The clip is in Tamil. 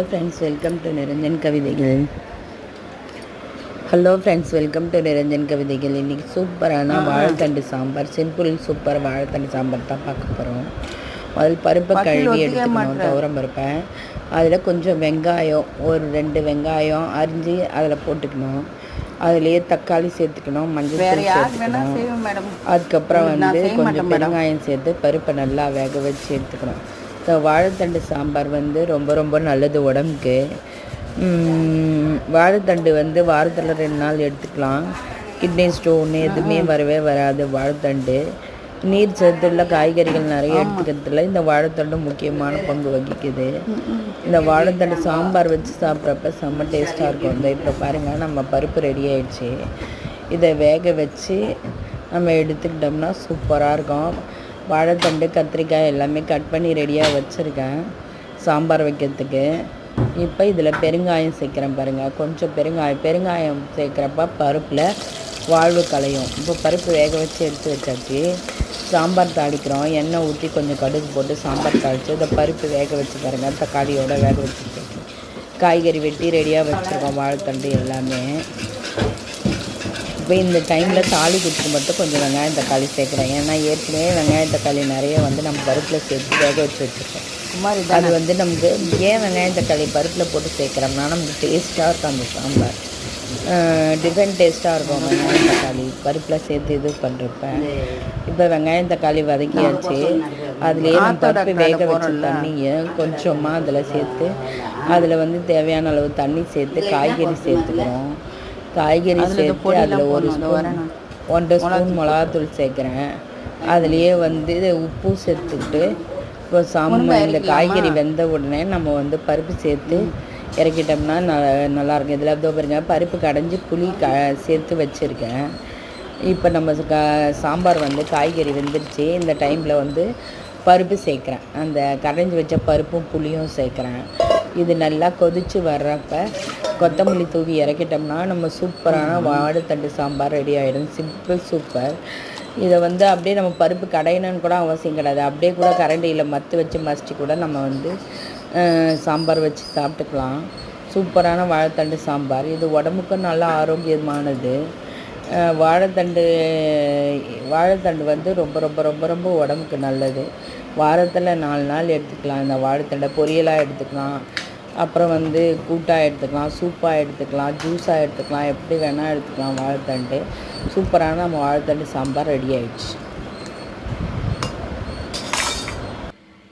ஃப்ரெண்ட்ஸ் வெல்கம் டு நிரஞ்சன் கவிதைகள். Hello friends welcome to Niranjan கவிதைகள். இன்றைக்கி சூப்பரான வாழைத்தண்டு சாம்பார், சிம்பிள் சூப்பர் வாழைத்தண்டு சாம்பார் தான் பார்க்க போகிறோம். அதில் பருப்பை கழுவி எடுத்துக்கணும், துவரம் பருப்பை. அதில் கொஞ்சம் வெங்காயம், ஒரு 2 வெங்காயம் அரிஞ்சு அதில் போட்டுக்கணும். அதுலேயே தக்காளி சேர்த்துக்கணும், மஞ்சள் தூள் சேர்த்துக்கணும். அதுக்கப்புறம் வந்து கொஞ்சம் பெருங்காயம் சேர்த்து பருப்பை நல்லா வேக வச்சு எடுத்துக்கணும். வாழைத்தண்டு சாம்பார் வந்து ரொம்ப ரொம்ப நல்லது உடம்புக்கு. வாழைத்தண்டு வந்து வாரத்தில் 2 நாள் எடுத்துக்கலாம். கிட்னி ஸ்டோன் எதுவுமே வரவே வராது. வாழைத்தண்டு நீர் சத்துள்ள காய்கறிகள் நிறைய எடுத்துக்கிறதுல இந்த வாழைத்தண்டு முக்கியமான பங்கு வகிக்குது. இந்த வாழைத்தண்டு சாம்பார் வச்சு சாப்பிட்றப்ப செம்ம டேஸ்ட்டாக இருக்கும். இந்த இப்போ பாருங்கள், நம்ம பருப்பு ரெடி ஆகிடுச்சு. இதை வேக வச்சு நம்ம எடுத்துக்கிட்டோம்னா சூப்பராக இருக்கும். வாழைத்தண்டு, கத்திரிக்காய் எல்லாமே கட் பண்ணி ரெடியாக வச்சுருக்கேன் சாம்பார் வைக்கிறதுக்கு. இப்போ இதில் பெருங்காயம் சேர்க்குறேன் பாருங்கள். கொஞ்சம் பெருங்காயம் சேர்க்குறப்ப பருப்பில் வாழ்வு கலையும். இப்போ பருப்பு வேக வச்சு எடுத்து வச்சாச்சு. சாம்பார் தாளிக்கிறோம். எண்ணெய் ஊற்றி கொஞ்சம் கடுகு போட்டு சாம்பார் தாளித்து இந்த பருப்பு வேக வச்சு பாருங்கள். தக்காளியோடு வேக வச்சுருக்கேன். காய்கறி வெட்டி ரெடியாக வச்சுருக்கோம். வாழைத்தண்டு எல்லாமே. இப்போ இந்த டைமில் தாளிக்கிறதுக்கு மட்டும் கொஞ்சம் வெங்காயம் தக்காளி சேர்க்குறேன். ஏன்னா ஏற்கனவே வெங்காயம் தக்காளி நிறைய வந்து நம்ம பருப்பில் சேர்த்து வேக வச்சு வச்சுருக்கோம். அது வந்து நமக்கு ஏன் வெங்காயம் தக்காளி பருப்பில் போட்டு சேர்க்குறோம்னா நமக்கு டேஸ்ட்டாக இருக்கும் அந்த சாம்பார். டிஃப்ரெண்ட் டேஸ்ட்டாக இருக்கும் வெங்காயம் தக்காளி பருப்பில் சேர்த்து இது பண்ணுறப்ப. இப்போ வெங்காயம் தக்காளி வதக்கியாச்சு. அதுலேயே நம்ம பருப்பு வேக வச்ச தண்ணியை கொஞ்சமாக அதில் சேர்த்து அதில் வந்து தேவையான அளவு தண்ணி சேர்த்து காய்கறி சேர்த்துக்கிறோம். காய்கறி சேர்த்து அதில் 1 ஸ்பூன் மிளகாத்தூள் சேர்க்குறேன். அதுலேயே வந்து உப்பு சேர்த்துக்கிட்டு இப்போ சாம்பார் இந்த காய்கறி வெந்த உடனே நம்ம வந்து பருப்பு சேர்த்து இறக்கிட்டோம்னா நல்லாயிருக்கும். இதில் இதோ பாருங்க, பருப்பு கடைஞ்சி புளி சேர்த்து வச்சுருக்கேன். இப்போ நம்ம சாம்பார் வந்து காய்கறி வெந்துருச்சு. இந்த டைமில் வந்து பருப்பு சேர்க்குறேன். அந்த கடைஞ்சி வச்ச பருப்பும் புளியும் சேர்க்குறேன். இது நல்லா கொதித்து வர்றப்ப கொத்தமல்லி தூவி இறக்கிட்டோம்னா நம்ம சூப்பரான வாழைத்தண்டு சாம்பார் ரெடி ஆகிடும். Simple super. இதை வந்து அப்படியே நம்ம பருப்பு கடையணுன்னு கூட அவசியம் கிடையாது. அப்படியே கூட கரண்டியில் மசிச்சு கூட நம்ம வந்து சாம்பார் வச்சு சாப்பிட்டுக்கலாம். சூப்பரான வாழைத்தண்டு சாம்பார். இது உடம்புக்கும் நல்லா ஆரோக்கியமானது. வாழைத்தண்டு வந்து ரொம்ப ரொம்ப ரொம்ப ரொம்ப உடம்புக்கு நல்லது. வாரத்தில் 4 நாள் எடுத்துக்கலாம். இந்த வாழைத்தண்டை பொரியலாக எடுத்துக்கலாம், அப்புறம் வந்து கூட்டாக எடுத்துக்கலாம், சூப்பாக எடுத்துக்கலாம், ஜூஸாக எடுத்துக்கலாம், எப்படி வேணால் எடுத்துக்கலாம். வாழைத்தண்டு சூப்பரான நம்ம வாழைத்தண்டு சாம்பார் ரெடி ஆகிடுச்சு.